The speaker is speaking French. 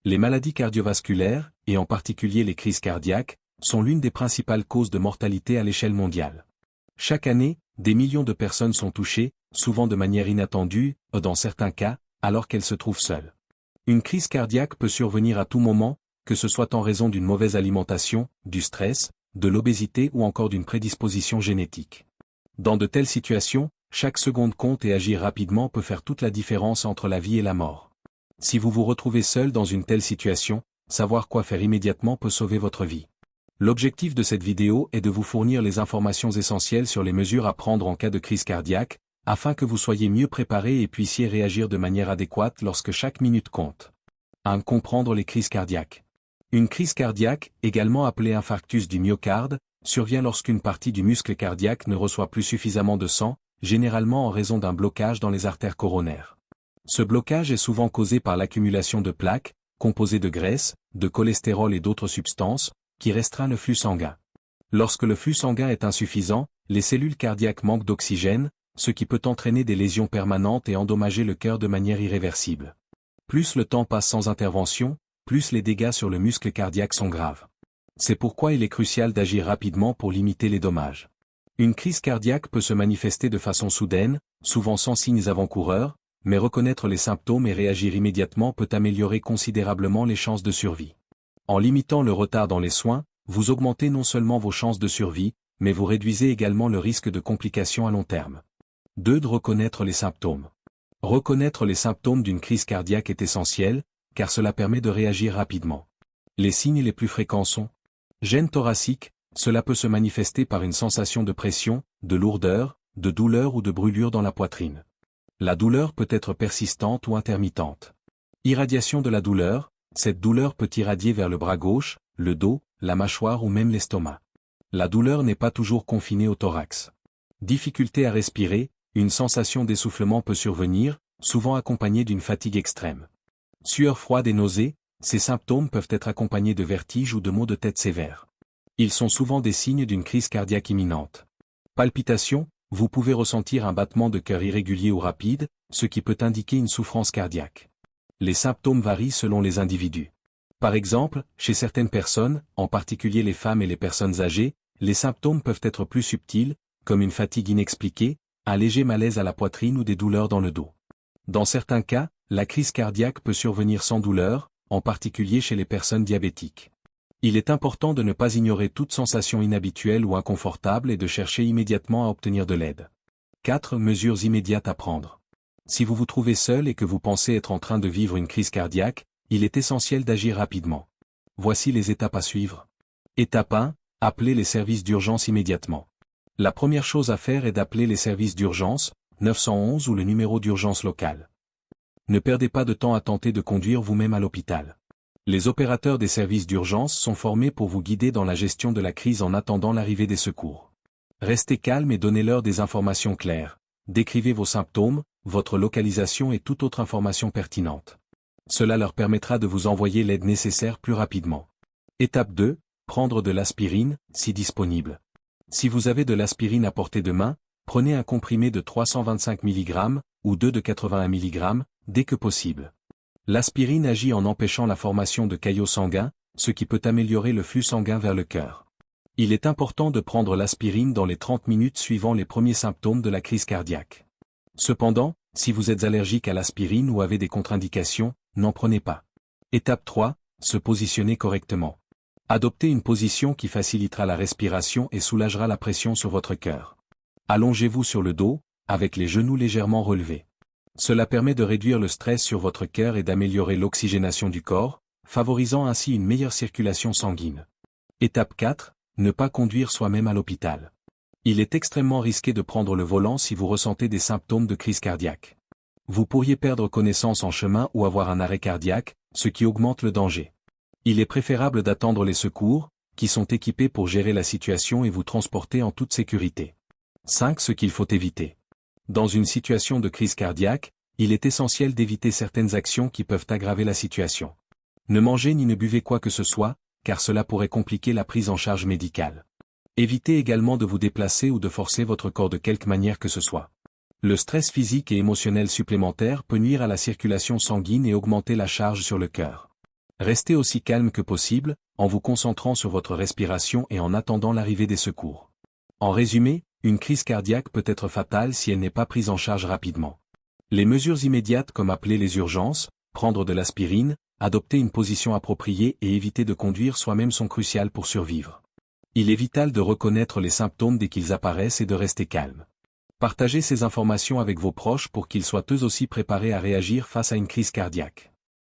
Les maladies cardiovasculaires, et en particulier les crises cardiaques, sont l'une des principales causes de mortalité à l'échelle mondiale. Chaque année, des millions de personnes sont touchées, souvent de manière inattendue, dans certains cas, alors qu'elles se trouvent seules. Une crise cardiaque peut survenir à tout moment, que ce soit en raison d'une mauvaise alimentation, du stress, de l'obésité ou encore d'une prédisposition génétique. Dans de telles situations, chaque seconde compte et agir rapidement peut faire toute la différence entre la vie et la mort. Si vous vous retrouvez seul dans une telle situation, savoir quoi faire immédiatement peut sauver votre vie. L'objectif de cette vidéo est de vous fournir les informations essentielles sur les mesures à prendre en cas de crise cardiaque, afin que vous soyez mieux préparé et puissiez réagir de manière adéquate lorsque chaque minute compte. 1. Comprendre les crises cardiaques. Une crise cardiaque, également appelée infarctus du myocarde, survient lorsqu'une partie du muscle cardiaque ne reçoit plus suffisamment de sang, généralement en raison d'un blocage dans les artères coronaires. Ce blocage est souvent causé par l'accumulation de plaques, composées de graisse, de cholestérol et d'autres substances, qui restreint le flux sanguin. Lorsque le flux sanguin est insuffisant, les cellules cardiaques manquent d'oxygène, ce qui peut entraîner des lésions permanentes et endommager le cœur de manière irréversible. Plus le temps passe sans intervention, plus les dégâts sur le muscle cardiaque sont graves. C'est pourquoi il est crucial d'agir rapidement pour limiter les dommages. Une crise cardiaque peut se manifester de façon soudaine, souvent sans signes avant-coureurs, mais reconnaître les symptômes et réagir immédiatement peut améliorer considérablement les chances de survie. En limitant le retard dans les soins, vous augmentez non seulement vos chances de survie, mais vous réduisez également le risque de complications à long terme. 2. De reconnaître les symptômes. Reconnaître les symptômes d'une crise cardiaque est essentiel, car cela permet de réagir rapidement. Les signes les plus fréquents sont gêne thoracique, cela peut se manifester par une sensation de pression, de lourdeur, de douleur ou de brûlure dans la poitrine. La douleur peut être persistante ou intermittente. Irradiation de la douleur, cette douleur peut irradier vers le bras gauche, le dos, la mâchoire ou même l'estomac. La douleur n'est pas toujours confinée au thorax. Difficulté à respirer, une sensation d'essoufflement peut survenir, souvent accompagnée d'une fatigue extrême. Sueur froide et nausée, ces symptômes peuvent être accompagnés de vertiges ou de maux de tête sévères. Ils sont souvent des signes d'une crise cardiaque imminente. Palpitations, vous pouvez ressentir un battement de cœur irrégulier ou rapide, ce qui peut indiquer une souffrance cardiaque. Les symptômes varient selon les individus. Par exemple, chez certaines personnes, en particulier les femmes et les personnes âgées, les symptômes peuvent être plus subtils, comme une fatigue inexpliquée, un léger malaise à la poitrine ou des douleurs dans le dos. Dans certains cas, la crise cardiaque peut survenir sans douleur, en particulier chez les personnes diabétiques. Il est important de ne pas ignorer toute sensation inhabituelle ou inconfortable et de chercher immédiatement à obtenir de l'aide. 4. Mesures immédiates à prendre. Si vous vous trouvez seul et que vous pensez être en train de vivre une crise cardiaque, il est essentiel d'agir rapidement. Voici les étapes à suivre. Étape 1. Appelez les services d'urgence immédiatement. La première chose à faire est d'appeler les services d'urgence, 911 ou le numéro d'urgence local. Ne perdez pas de temps à tenter de conduire vous-même à l'hôpital. Les opérateurs des services d'urgence sont formés pour vous guider dans la gestion de la crise en attendant l'arrivée des secours. Restez calme et donnez-leur des informations claires. Décrivez vos symptômes, votre localisation et toute autre information pertinente. Cela leur permettra de vous envoyer l'aide nécessaire plus rapidement. Étape 2. Prendre de l'aspirine, si disponible. Si vous avez de l'aspirine à portée de main, prenez un comprimé de 325 mg, ou 2 de 81 mg, dès que possible. L'aspirine agit en empêchant la formation de caillots sanguins, ce qui peut améliorer le flux sanguin vers le cœur. Il est important de prendre l'aspirine dans les 30 minutes suivant les premiers symptômes de la crise cardiaque. Cependant, si vous êtes allergique à l'aspirine ou avez des contre-indications, n'en prenez pas. Étape 3. Se positionner correctement. Adoptez une position qui facilitera la respiration et soulagera la pression sur votre cœur. Allongez-vous sur le dos, avec les genoux légèrement relevés. Cela permet de réduire le stress sur votre cœur et d'améliorer l'oxygénation du corps, favorisant ainsi une meilleure circulation sanguine. Étape 4. Ne pas conduire soi-même à l'hôpital. Il est extrêmement risqué de prendre le volant si vous ressentez des symptômes de crise cardiaque. Vous pourriez perdre connaissance en chemin ou avoir un arrêt cardiaque, ce qui augmente le danger. Il est préférable d'attendre les secours, qui sont équipés pour gérer la situation et vous transporter en toute sécurité. 5. Ce qu'il faut éviter. Dans une situation de crise cardiaque, il est essentiel d'éviter certaines actions qui peuvent aggraver la situation. Ne mangez ni ne buvez quoi que ce soit, car cela pourrait compliquer la prise en charge médicale. Évitez également de vous déplacer ou de forcer votre corps de quelque manière que ce soit. Le stress physique et émotionnel supplémentaire peut nuire à la circulation sanguine et augmenter la charge sur le cœur. Restez aussi calme que possible, en vous concentrant sur votre respiration et en attendant l'arrivée des secours. En résumé, une crise cardiaque peut être fatale si elle n'est pas prise en charge rapidement. Les mesures immédiates comme appeler les urgences, prendre de l'aspirine, adopter une position appropriée et éviter de conduire soi-même sont cruciales pour survivre. Il est vital de reconnaître les symptômes dès qu'ils apparaissent et de rester calme. Partagez ces informations avec vos proches pour qu'ils soient eux aussi préparés à réagir face à une crise cardiaque.